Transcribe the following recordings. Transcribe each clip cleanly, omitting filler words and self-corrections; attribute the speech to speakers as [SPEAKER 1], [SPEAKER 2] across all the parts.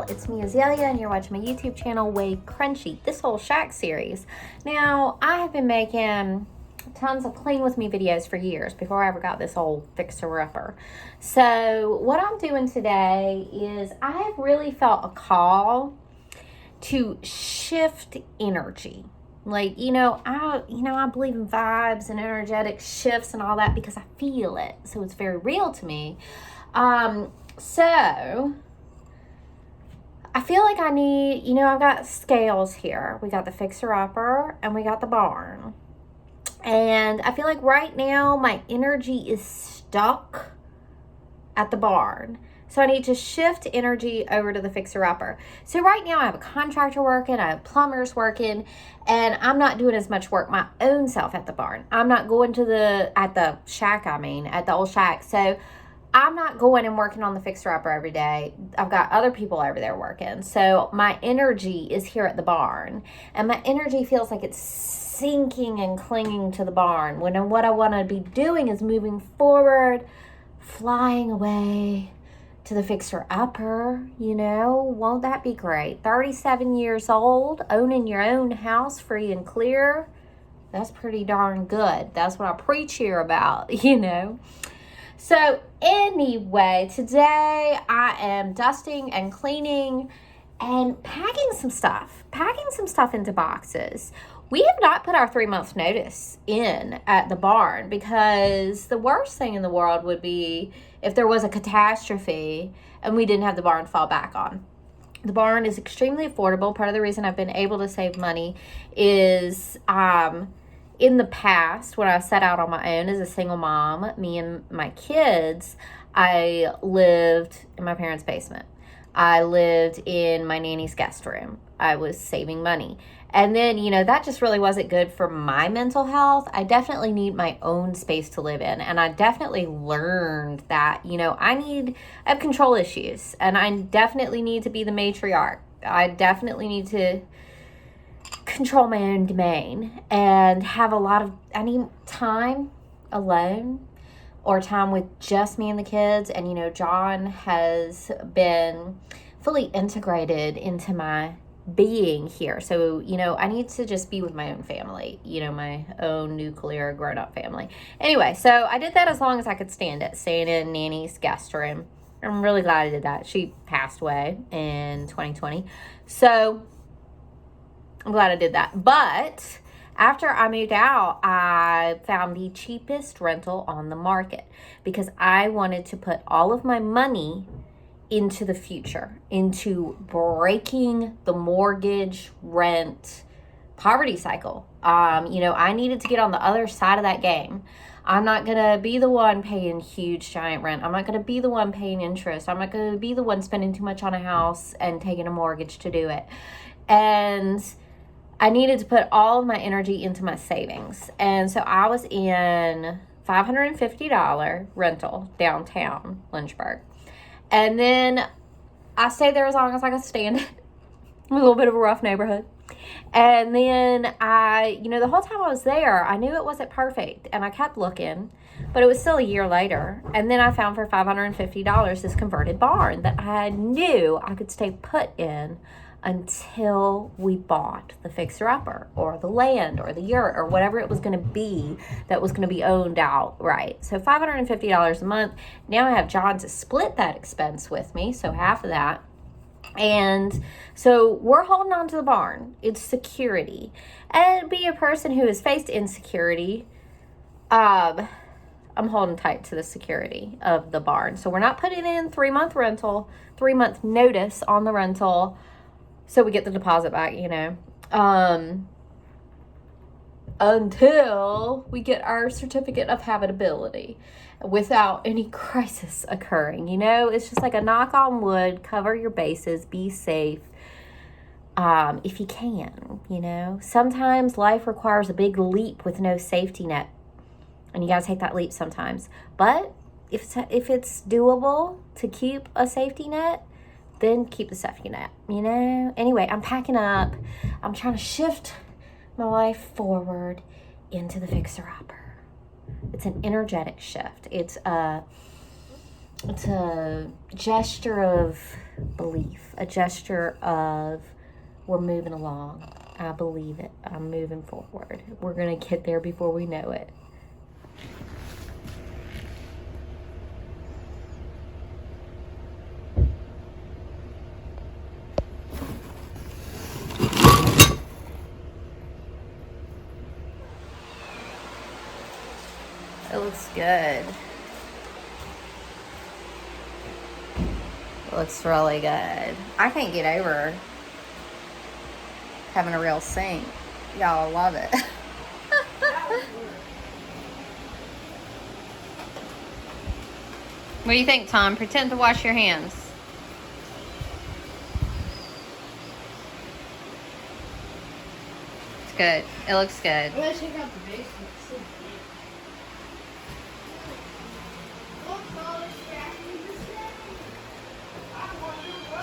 [SPEAKER 1] It's me, Azalea, and you're watching my YouTube channel, WayCrunchy, this Ole Shack series. Now, I have been making tons of clean with me videos for years before I ever got this old fixer-upper. So, what I'm doing today is I have really felt a call to shift energy. Like, I believe in vibes and energetic shifts and all that because I feel it. So it's very real to me. So I feel like I need, I've got scales here. We got the fixer-upper and we got the barn. And I feel like right now my energy is stuck at the barn. So I need to shift energy over to the fixer-upper. So right now I have a contractor working, I have plumbers working, and I'm not doing as much work my own self at the barn. I'm not going to at the Ole Shack. So I'm not going and working on the fixer-upper every day. I've got other people over there working. So my energy is here at the barn. And my energy feels like it's sinking and clinging to the barn. When what I want to be doing is moving forward, flying away to the fixer-upper, Won't that be great? 37 years old, owning your own house free and clear. That's pretty darn good. That's what I preach here about, So anyway, today I am dusting and cleaning and packing some stuff into boxes. We have not put our 3-month notice in at the barn because the worst thing in the world would be if there was a catastrophe and we didn't have the barn to fall back on. The barn is extremely affordable. Part of the reason I've been able to save money is in the past, when I set out on my own as a single mom, me and my kids, I lived in my parents' basement. I lived in my nanny's guest room. I was saving money. And then, that just really wasn't good for my mental health. I definitely need my own space to live in. And I definitely learned that, I have control issues. And I definitely need to be the matriarch. I definitely need to control my own domain and have I need time alone or time with just me and the kids. And, John has been fully integrated into my being here. So, I need to just be with my own family, my own nuclear grown-up family. Anyway, so I did that as long as I could stand it, staying in Nanny's guest room. I'm really glad I did that. She passed away in 2020. So I'm glad I did that. But after I moved out, I found the cheapest rental on the market because I wanted to put all of my money into the future, into breaking the mortgage rent poverty cycle. I needed to get on the other side of that game. I'm not going to be the one paying huge giant rent. I'm not going to be the one paying interest. I'm not going to be the one spending too much on a house and taking a mortgage to do it. And I needed to put all of my energy into my savings. And so I was in $550 rental downtown Lynchburg. And then I stayed there as long as I could stand it. A little bit of a rough neighborhood. And then the whole time I was there, I knew it wasn't perfect. And I kept looking, but it was still a year later. And then I found for $550 this converted barn that I knew I could stay put in until we bought the fixer-upper or the land or the yurt or whatever it was going to be that was going to be owned outright. So $550 a month. Now I have John to split that expense with me, so half of that. And so we're holding on to the barn. It's security. And be a person who has faced insecurity, I'm holding tight to the security of the barn. So we're not putting in 3-month rental, 3-month notice on the rental, so we get the deposit back, until we get our certificate of habitability without any crisis occurring. It's just like a knock on wood, cover your bases, be safe, if you can. Sometimes life requires a big leap with no safety net, and you got to take that leap sometimes. But if it's doable to keep a safety net, then keep the safety net, Anyway, I'm packing up. I'm trying to shift my life forward into the fixer-upper. It's an energetic shift. It's it's a gesture of belief, a gesture of we're moving along. I believe it. I'm moving forward. We're going to get there before we know it. It looks good. It looks really good. I can't get over having a real sink. Y'all love it. What do you think, Tom? Pretend to wash your hands. It's good. It looks good.
[SPEAKER 2] I'm gonna check out the basement.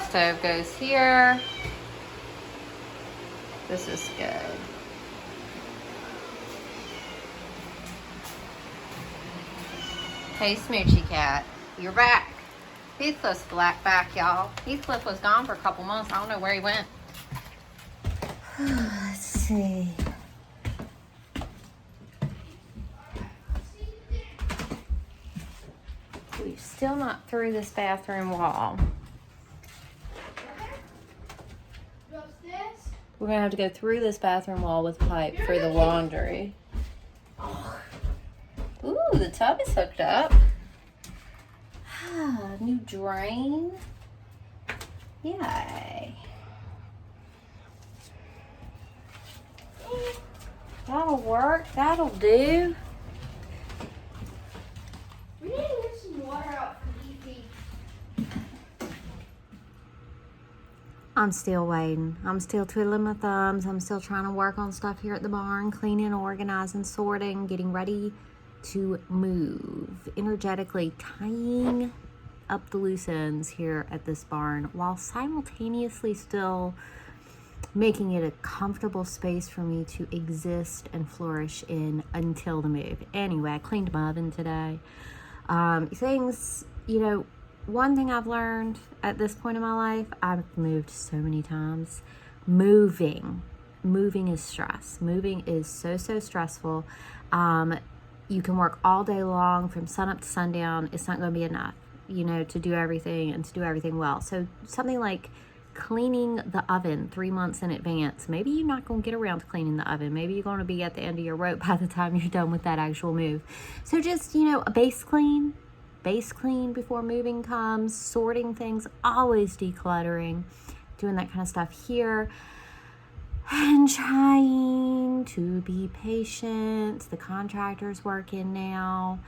[SPEAKER 1] Stove goes here. This is good. Hey, Smoochie Cat, you're back. Heathcliff's back, y'all. Heathcliff was gone for a couple months. I don't know where he went. Let's see. We're still not through this bathroom wall. We're gonna have to go through this bathroom wall with pipe for the laundry. Ooh, the tub is hooked up. New drain. Yay. That'll work. That'll do.
[SPEAKER 2] We need to get some water out from EP.
[SPEAKER 1] I'm still waiting. I'm still twiddling my thumbs. I'm still trying to work on stuff here at the barn, cleaning, organizing, sorting, getting ready to move. Energetically tying up the loose ends here at this barn while simultaneously still making it a comfortable space for me to exist and flourish in until the move. Anyway, I cleaned my oven today. Things, you know, one thing I've learned at this point in my life, I've moved so many times. Moving is stress. Moving is so stressful. You can work all day long from sun up to sundown. It's not going to be enough, you know, to do everything and to do everything well. So something like cleaning the oven 3 months in advance. Maybe you're not going to get around to cleaning the oven. Maybe you're going to be at the end of your rope by the time you're done with that actual move. So just, you know, a base clean before moving comes, sorting things, always decluttering, doing that kind of stuff here. And trying to be patient. The contractor's working now.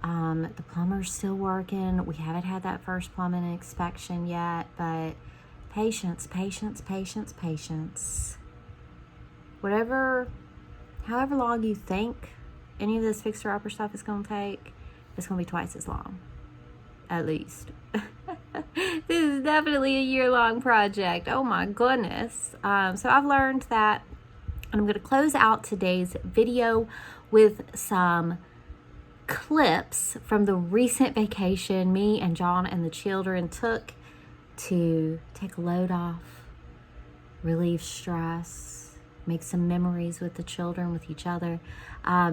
[SPEAKER 1] The plumber's still working. We haven't had that first plumbing inspection yet, but patience. However long you think any of this fixer-upper stuff is going to take, it's going to be twice as long, at least. This is definitely a year-long project. Oh my goodness. So I've learned that, and I'm going to close out today's video with some clips from the recent vacation me and John and the children took to take a load off, relieve stress, make some memories with the children, with each other.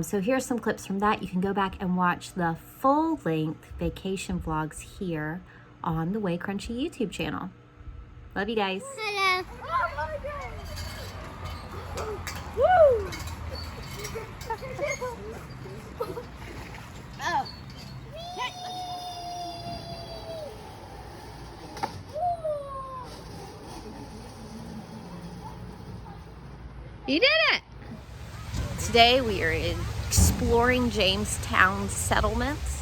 [SPEAKER 1] So here's some clips from that. You can go back and watch the full-length vacation vlogs here on the WayCrunchy YouTube channel. Love you guys.
[SPEAKER 2] Hello. Oh my God. Woo! Oh.
[SPEAKER 1] You did it! Today we are exploring Jamestown settlements.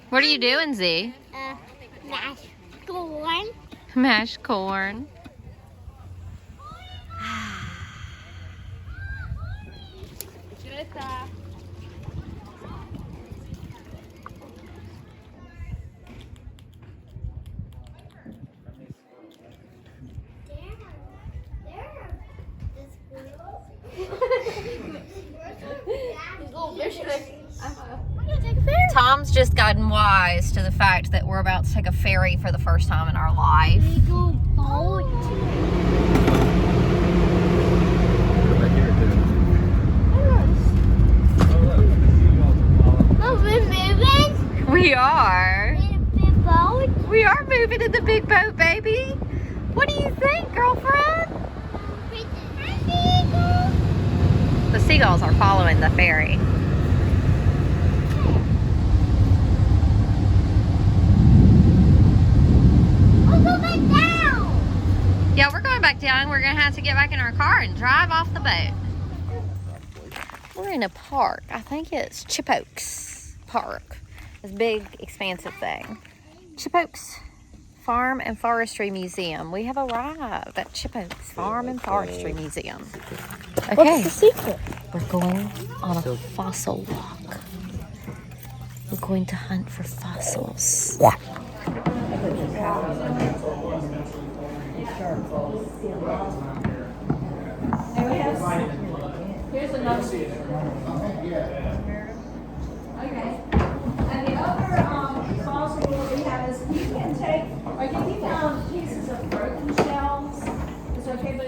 [SPEAKER 1] What are you doing, Z?
[SPEAKER 2] Mashed corn.
[SPEAKER 1] Mashed corn. Tom's just gotten wise to the fact that we're about to take a ferry for the first time in our life.
[SPEAKER 2] We go boat. Oh, we're moving?
[SPEAKER 1] We are.
[SPEAKER 2] In a big boat?
[SPEAKER 1] We are moving in the big boat, baby. What do you think, girlfriend? The seagulls are following the ferry.
[SPEAKER 2] We'll go back down.
[SPEAKER 1] Yeah, we're going back down. We're going to have to get back in our car and drive off the boat. We're in a park. I think it's Chip Oaks Park. This big, expansive thing. Chip Oaks Farm and Forestry Museum. We have arrived at Chip Oaks Farm and Forestry Museum. Okay.
[SPEAKER 2] What's the secret?
[SPEAKER 1] We're going on a fossil walk. We're going to hunt for fossils. Yeah.
[SPEAKER 3] Here's another. Okay. And the other fossil that we have is you can take, or if you found pieces of broken shells, it's okay, but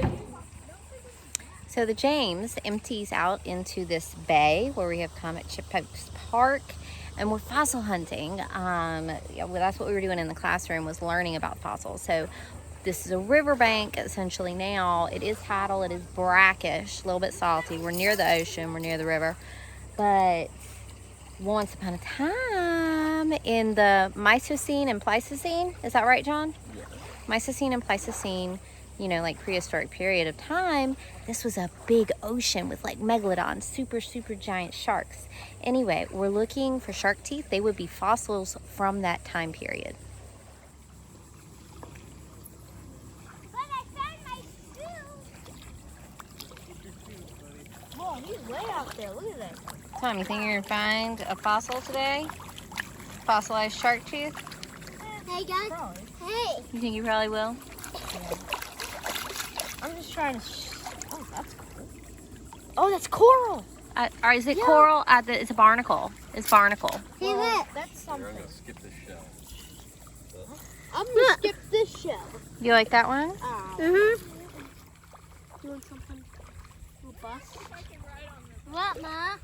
[SPEAKER 1] So the James empties out into this bay where we have come at Chip Oaks Park, and we're fossil hunting. Yeah, well, that's what we were doing in the classroom, was learning about fossils. So this is a riverbank essentially now. It is tidal, it is brackish, a little bit salty. We're near the ocean, we're near the river. But once upon a time in the Miocene and Pleistocene, is that right, John? Yeah. Miocene and Pleistocene, you know, like prehistoric period of time, this was a big ocean with like megalodons, super, super giant sharks. Anyway, we're looking for shark teeth. They would be fossils from that time period.
[SPEAKER 2] But I found my shoe. Whoa, he's way out there. Look at that.
[SPEAKER 1] Tom, you think you're gonna find a fossil today? Fossilized shark tooth?
[SPEAKER 2] Hey, guys. Hey.
[SPEAKER 1] You think you probably will?
[SPEAKER 2] I'm just trying to. Oh, that's cool. Oh, that's coral.
[SPEAKER 1] Or is it coral? It's a barnacle. It's barnacle.
[SPEAKER 2] Hey, look. That's something.
[SPEAKER 4] I'm gonna skip this shell.
[SPEAKER 2] I'm gonna skip this shell.
[SPEAKER 1] You like that one?
[SPEAKER 2] You want something? Little bus? What, Ma?